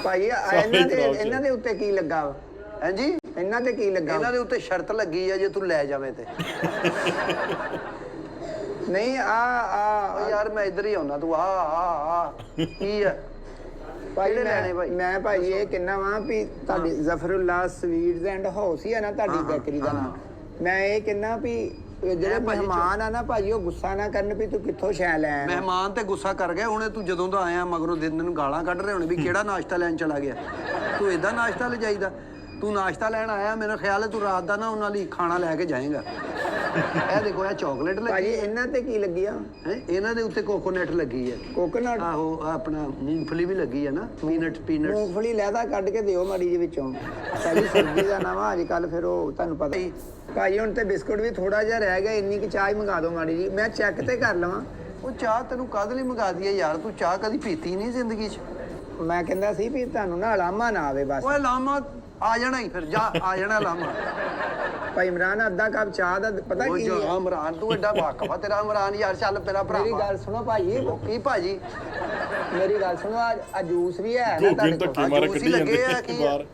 ਭਾਈ ਇਹਨਾਂ ਦੇ ਉੱਤੇ ਕੀ ਲੱਗਾ ਵਾ? ਹਾਂਜੀ, ਇਹਨਾਂ ਤੇ ਕੀ ਲੱਗਾ? ਇਹਨਾਂ ਦੇ ਉੱਤੇ ਸ਼ਰਤ ਲੱਗੀ ਆ, ਜੇ ਤੂੰ ਲੈ ਜਾਵੇਂ ਤੇ। ਨਹੀਂ ਓ ਯਾਰ ਮੈਂ ਇੱਧਰ ਹੀ ਆਉਣਾ, ਤੂੰ ਆ ਕੀ ਆ? ਭਾਈ ਲੈਣੇ ਭਾਈ? ਮੈਂ ਭਾਈ ਇਹ ਕਿੰਨਾ ਵਾਂ ਵੀ ਤੁਹਾਡੀ ਜ਼ਫਰੁੱਲਾ ਸਵੀਟਸ ਐਂਡ ਹਾਊਸ ਹੀ ਆ ਨਾ ਤੁਹਾਡੀ ਬੇਕਰੀ ਦਾ ਨਾਮ, ਮੈਂ ਇਹ ਕਿੰਨਾ ਵੀ ਜਿਹੜੇ ਮਹਿਮਾਨ ਆ ਨਾ ਭਾਜੀ, ਉਹ ਗੁੱਸਾ ਨਾ ਕਰਨ ਵੀ ਤੂੰ ਕਿੱਥੋਂ ਸ਼ੈ ਲੈ ਆਇਆ। ਮਹਿਮਾਨ ਤੇ ਗੁੱਸਾ ਕਰ ਗਏ ਹੁਣੇ, ਤੂੰ ਜਦੋਂ ਦਾ ਆਇਆ ਮਗਰੋਂ ਦਿਨ ਨੂੰ ਗਾਲਾਂ ਕੱਢ ਰਹੇ ਹੋਣੇ ਵੀ ਕਿਹੜਾ ਨਾਸ਼ਤਾ ਲੈਣ ਚਲਾ ਗਿਆ। ਤੂੰ ਏਦਾਂ ਨਾਸ਼ਤਾ ਲੈ ਜਾਈਦਾ? ਤੂੰ ਨਾਸ਼ਤਾ ਲੈਣ ਆਇਆ, ਮੇਰਾ ਖਿਆਲ ਹੈ ਤੂੰ ਰਾਤ ਦਾ ਨਾ ਉਹਨਾਂ ਲਈ ਖਾਣਾ ਲੈ ਕੇ ਜਾਏਗਾ। ਇਹ ਦੇਖੋ, ਇਹ ਚਾਕਲੇਟ ਲੱਗੀ ਭਾਜੀ, ਇਹਨਾਂ ਤੇ ਕੀ ਲੱਗੀ ਆ? ਇਹਨਾਂ ਦੇ ਉੱਤੇ ਕੋਕੋਨਟ ਲੱਗੀ ਹੈ। ਕੋਕੋਨਟ? ਆਹੋ, ਆਪਣਾ ਮੂੰਗਫਲੀ ਵੀ ਲੱਗੀ ਹੈ ਨਾ, ਪੀਨਟ। ਮੂੰਗਫਲੀ ਲੈਦਾ ਕੱਢ ਕੇ ਦਿਓ ਮਾੜੀ ਜਿਹੀ ਵਿੱਚੋਂ। ਭਾਜੀ ਸਬਜ਼ੀ ਦਾ ਨਾਮ ਅੱਜ ਕੱਲ ਫਿਰ ਉਹ ਤੁਹਾਨੂੰ ਪਤਾ ਭਾਜੀ। ਹੁਣ ਤੇ ਬਿਸਕੁਟ ਵੀ ਥੋੜਾ ਜਿਹਾ ਰਹਿ ਗਿਆ, ਇੰਨੀ ਕਿ ਚਾਹ ਹੀ ਮੰਗਾ ਦਿਓ ਮਾੜੀ ਜੀ, ਮੈਂ ਚੈੱਕ ਤੇ ਕਰ ਲਵਾਂ। ਉਹ ਚਾਹ ਤੈਨੂੰ ਕਾਹਦੇ ਲਈ ਮੰਗਾ ਦਈਏ ਯਾਰ, ਤੂੰ ਚਾਹ ਕਦੀ ਪੀਤੀ ਨਹੀਂ ਜ਼ਿੰਦਗੀ 'ਚ। ਮੈਂ ਕਹਿੰਦਾ ਸੀ ਵੀ ਤੁਹਾਨੂੰ ਨਾ ਲਾਮਾ ਨਾ ਆਵੇ ਬਸ। ਓਏ ਲਾਮਾ ਆ ਜਾਣਾ ਹੀ ਫਿਰ, ਜਾ ਆ ਜਾਣਾ ਲਾਮਾ। ਭਾਈ ਇਮਰਾਨ ਅੱਧਾ ਕੱਪ ਚਾਹ ਦਾ ਪਤਾ ਉਹ ਕੀ ਜਾ ਹੈ? ਇਮਰਾਨ, ਤੂੰ ਐਡਾ ਵਾਕਫ ਆ ਤੇਰਾ ਇਮਰਾਨ ਯਾਰ, ਚੱਲ ਮੇਰਾ ਭਰਾ। ਮੇਰੀ ਗੱਲ ਸੁਣੋ ਭਾਈ, ਉਹ ਕੀ ਭਾਜੀ? ਮੇਰੀ ਗੱਲ ਸੁਣੋ, ਆ ਜੂਸ ਵੀ ਹੈ ਨਾ ਗੋਗੀ ਤੁਹਾਡੇ ਨੂੰ ਕੋਲ? ਧੱਕੇ ਮਾਰ ਜੂਸ ਹੀ ਕੱਢੀ ਲੱਗੇ ਆ ਜਾਂਦੇ ਕੀ ਆ? ਬਾਹਰ।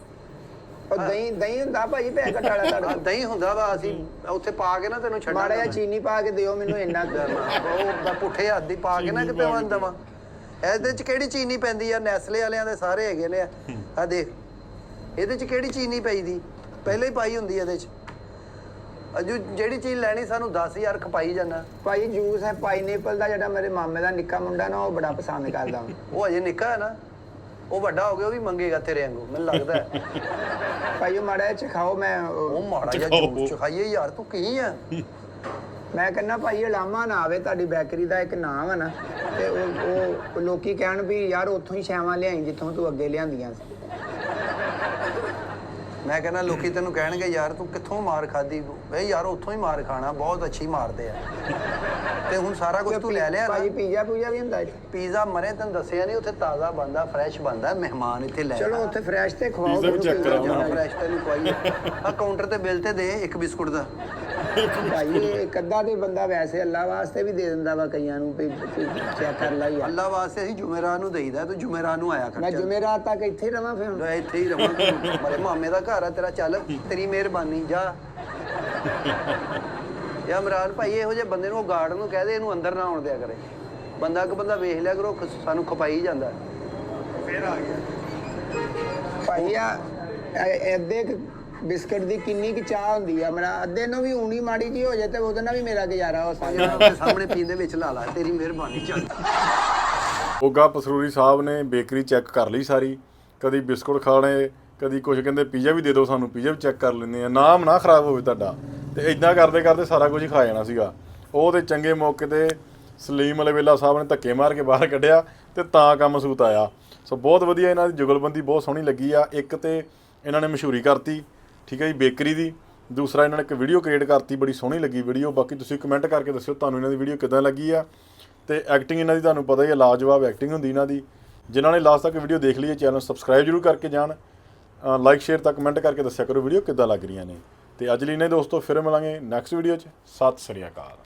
ਉਹ ਦਹੀਂ ਹੁੰਦਾ ਭਾਈ ਪੈਕਟ ਵਾਲਾ ਤੁਹਾਡੇ ਆ ਕੋਲ? ਦਹੀਂ ਹੁੰਦਾ ਵਾ, ਅਸੀਂ ਉੱਥੇ ਪਾ ਕੇ ਨਾ ਤੈਨੂੰ ਮਾੜਾ ਜਿਹਾ ਛੱਡਾਂਗੇ। ਚੀਨੀ ਪਾ ਕੇ ਦਿਓ ਮੈਨੂੰ ਇੰਨਾ ਕੁ। ਉਹ ਪੁੱਠੇ ਹੱਥ ਦੀ ਪਾ ਕੇ ਨਾ ਕਿ ਪਿਵਾਂ ਦਵਾਂ। ਇਹਦੇ 'ਚ ਕਿਹੜੀ ਚੀਨੀ ਪੈਂਦੀ ਆ? ਨੈਸਲੇ ਵਾਲਿਆਂ ਦੇ ਸਾਰੇ ਹੈਗੇ ਨੇ ਆ ਦੇਖ, ਇਹਦੇ 'ਚ ਕਿਹੜੀ ਚੀਨੀ ਪਈਦੀ? ਪਹਿਲਾਂ ਹੀ ਪਾਈ ਹੁੰਦੀ ਇਹਦੇ 'ਚ। ਅਜੂ ਜਿਹੜੀ ਚੀਜ਼ ਲੈਣੀ ਸਾਨੂੰ 10,000 ਖਪਾਈ ਜਾਂਦਾ। ਭਾਈ ਜੂਸ ਹੈ ਪਾਈਨਐਪਲ ਦਾ, ਜਿਹੜਾ ਮੇਰੇ ਮਾਮੇ ਦਾ ਨਿੱਕਾ ਮੁੰਡਾ ਨਾ ਉਹ ਬੜਾ ਪਸੰਦ ਕਰਦਾ। ਉਹ ਅਜੇ ਨਿੱਕਾ ਹੈ ਨਾ, ਉਹ ਵੱਡਾ ਹੋ ਗਿਆ ਉਹ ਵੀ ਮੰਗੇਗਾ ਤੇਰੇ ਵਾਂਗੂ ਮੈਨੂੰ ਲੱਗਦਾ ਹੈ। ਭਾਈ ਉਹ ਮਾੜਾ ਜਿਹਾ ਖਾਓ। ਉਹ ਮਾੜਾ ਜਿਹਾ ਜੂਸ ਚ ਖਾਈਏ ਯਾਰ, ਤੂੰ ਕੀ ਆ? ਮੈਂ ਕਹਿੰਦਾ ਭਾਈ ਲਾਮਾ ਨਾ ਆਵੇ, ਤੁਹਾਡੀ ਬੇਕਰੀ ਦਾ ਇੱਕ ਨਾਮ ਹੈ ਨਾ, ਤੇ ਉਹ ਲੋਕੀ ਕਹਿਣ ਵੀ ਯਾਰ ਉੱਥੋਂ ਹੀ ਛਾਵਾਂ ਲਿਆਈ ਜਿੱਥੋਂ ਤੂੰ ਅੱਗੇ ਲਿਆਂਦੀਆਂ ਸੀ। ਮੈਂ ਕਹਿੰਦਾ ਲੋਕੀ ਤੈਨੂੰ ਕਹਿਣਗੇ ਯਾਰ ਤੂੰ ਕਿੱਥੋਂ ਮਾਰ ਖਾਦੀ? ਵੇ ਯਾਰ ਉੱਥੋਂ ਹੀ ਮਾਰ ਖਾਣਾ, ਬਹੁਤ ਅੱਛੀ ਮਾਰਦੇ ਆ। ਤੇ ਹੁਣ ਸਾਰਾ ਕੁਝ ਤੂੰ ਲੈ ਲਿਆ ਭਾਈ ਨਾ। ਪੀਜ਼ਾ ਵੀ ਹੁੰਦਾ ਇੱਥੇ? ਪੀਜ਼ਾ ਮਰੇ ਤੈਨੂੰ ਦੱਸਿਆ ਨਹੀਂ, ਉੱਥੇ ਤਾਜ਼ਾ ਬਣਦਾ, ਫਰੈਸ਼ ਬਣਦਾ, ਮਹਿਮਾਨ ਇੱਥੇ ਲੈ ਚਲੋ ਉੱਥੇ ਫਰੈਸ਼ ਤੇ ਖਵਾਓ ਪੀਜ਼ਾ ਵੀ ਚੈੱਕ ਕਰਾਓ। ਫਰੈਸ਼ ਤੈਨੂੰ ਕੋਈ ਆ ਕਾਊਂਟਰ ਤੇ ਬਿੱਲ ਤੇ ਦੇ ਇੱਕ ਬਿਸਕੁਟ ਦਾ। ਭਾਈ ਇੱਕ ਅੱਧਾ ਤੇ ਬੰਦਾ ਵੈਸੇ ਅੱਲਾ ਵਾਸਤੇ ਵੀ ਦੇ ਦਿੰਦਾ ਵਾ ਕਈਆਂ ਨੂੰ, ਵੀ ਚੈੱਕ ਕਰ ਲਾ ਯਾਰ। ਅੱਲਾ ਵਾਸਤੇ ਅਸੀਂ ਜੁਮੇਰਾਤ ਨੂੰ ਦੇਈਦਾ, ਤੂੰ ਜੁਮੇਰਾਤ ਨੂੰ ਆਇਆ ਕਰ। ਮੈਂ ਜੁਮੇਰਾਤ ਤੱਕ ਇੱਥੇ ਹੀ ਰਵਾਂ ਫਿਰ ਹੁਣ? ਲੈ ਇੱਥੇ ਹੀ ਰਵਾਂਗੇ, ਮੇਰੇ ਮਾਮੇ ਦਾ ਘਰ ਆ ਤੇਰਾ, ਚੱਲ ਤੇਰੀ ਮਿਹਰਬਾਨੀ, ਜਾ। ਯਾ ਇਮਰਾਨ ਭਾਈ ਇਹੋ ਜਿਹੇ ਬੰਦੇ ਨੂੰ ਉਹ ਗਾਰਡ ਨੂੰ ਕਹਿ ਦੇ ਇਹਨੂੰ ਅੰਦਰ ਨਾ ਆਉਣ ਦਿਆ ਕਰੇ। ਬੰਦਾ ਕੋ ਬੰਦਾ ਵੇਖ ਲਿਆ ਕਰੋ, ਸਾਨੂੰ ਖਪਾਈ ਜਾਂਦਾ। ਫੇਰ ਆ ਗਿਆ ਭਾਈ ਆ ਅੱਧੇ ਬਿਸਕਟ ਦੀ ਕਿੰਨੀ ਕੁ ਚਾਹ ਹੁੰਦੀ ਆ? ਮੇਰਾ ਅੱਧੇ ਨੂੰ ਵੀ ਊਣੀ ਮਾੜੀ ਜੀ ਹੋ ਜਾਏ ਤੇ ਉਹਦੇ ਨਾਲ ਵੀ ਮੇਰਾ ਗੁਜ਼ਾਰਾ ਹੋ ਸਕਦਾ। ਉਹਦੇ ਸਾਹਮਣੇ ਪੀਂਦੇ ਵਿੱਚ ਲਾ ਲਾ, ਤੇਰੀ ਮਿਹਰਬਾਨੀ, ਚੱਲ। ਮੋਗਾ ਪਸਰੂਰੀ ਸਾਹਿਬ ਨੇ ਬੇਕਰੀ ਚੈੱਕ ਕਰ ਲਈ ਸਾਰੀ, ਕਦੀ ਬਿਸਕੁਟ ਖਾਣੇ, ਕਦੀ ਕੁਝ ਕਹਿੰਦੇ ਪੀਜ਼ਾ ਵੀ ਦੇ ਦਿਓ ਸਾਨੂੰ, ਪੀਜ਼ਾ ਵੀ ਚੈੱਕ ਕਰ ਲੈਂਦੇ ਆ, ਨਾਮ ਨਾ ਖਰਾਬ ਹੋਵੇ ਤੁਹਾਡਾ। ਤੇ ਇਦਾਂ ਕਰਦੇ ਕਰਦੇ ਸਾਰਾ ਕੁਝ ਹੀ ਖਾ ਜਾਣਾ ਸੀਗਾ। ਉਹ ਤੇ ਚੰਗੇ ਮੌਕੇ ਤੇ ਸਲੀਮ ਅਲਵੇਲਾ ਸਾਹਿਬ ਨੇ ਧੱਕੇ ਮਾਰ ਕੇ ਬਾਹਰ ਕੱਢਿਆ ਤੇ ਤਾਂ ਕੰਮ ਸੂਤ ਆਇਆ। ਸੋ ਬਹੁਤ ਵਧੀਆ, ਇਹਨਾਂ ਦੀ ਜੁਗਲਬੰਦੀ ਬਹੁਤ ਸੋਹਣੀ ਲੱਗੀ ਆ। ਇੱਕ ਤੇ ਇਹਨਾਂ ਨੇ ਮਸ਼ਹੂਰੀ ਕਰਤੀ, ਠੀਕ ਹੈ ਜੀ, ਬੇਕਰੀ ਦੀ। ਦੂਸਰਾ ਇਹਨਾਂ ਨੇ ਇੱਕ ਵੀਡੀਓ ਕ੍ਰੀਏਟ ਕਰਤੀ, ਬੜੀ ਸੋਹਣੀ ਲੱਗੀ ਵੀਡੀਓ। ਬਾਕੀ ਤੁਸੀਂ ਕਮੈਂਟ ਕਰਕੇ ਦੱਸਿਓ ਤੁਹਾਨੂੰ ਇਹਨਾਂ ਦੀ ਵੀਡੀਓ ਕਿੱਦਾਂ ਲੱਗੀ ਆ। ਤੇ ਐਕਟਿੰਗ ਇਹਨਾਂ ਦੀ ਤੁਹਾਨੂੰ ਪਤਾ ਹੀ ਹੈ, ਲਾਜਵਾਬ ਐਕਟਿੰਗ ਹੁੰਦੀ ਇਹਨਾਂ ਦੀ। ਜਿਨ੍ਹਾਂ ਨੇ ਲਾਸਟ ਤੱਕ ਵੀਡੀਓ ਦੇਖ ਲਈ ਹੈ, ਚੈਨਲ ਸਬਸਕ੍ਰਾਈਬ ਜ਼ਰੂਰ ਕਰਕੇ ਜਾਣ। ਲਾਈਕ ਸ਼ੇਅਰ ਤਾਂ ਕਮੈਂਟ ਕਰਕੇ ਦੱਸਿਆ ਕਰੋ ਵੀਡੀਓ ਕਿੱਦਾਂ ਲੱਗ ਰਹੀਆਂ ਨੇ। ਤੇ ਅੱਜ ਲਈ ਨੇ ਦੋਸਤੋ, ਫਿਰ ਮਿਲਾਂਗੇ ਨੈਕਸਟ ਵੀਡੀਓ 'ਚ। ਸਤਿ ਸ੍ਰੀ ਅਕਾਲ।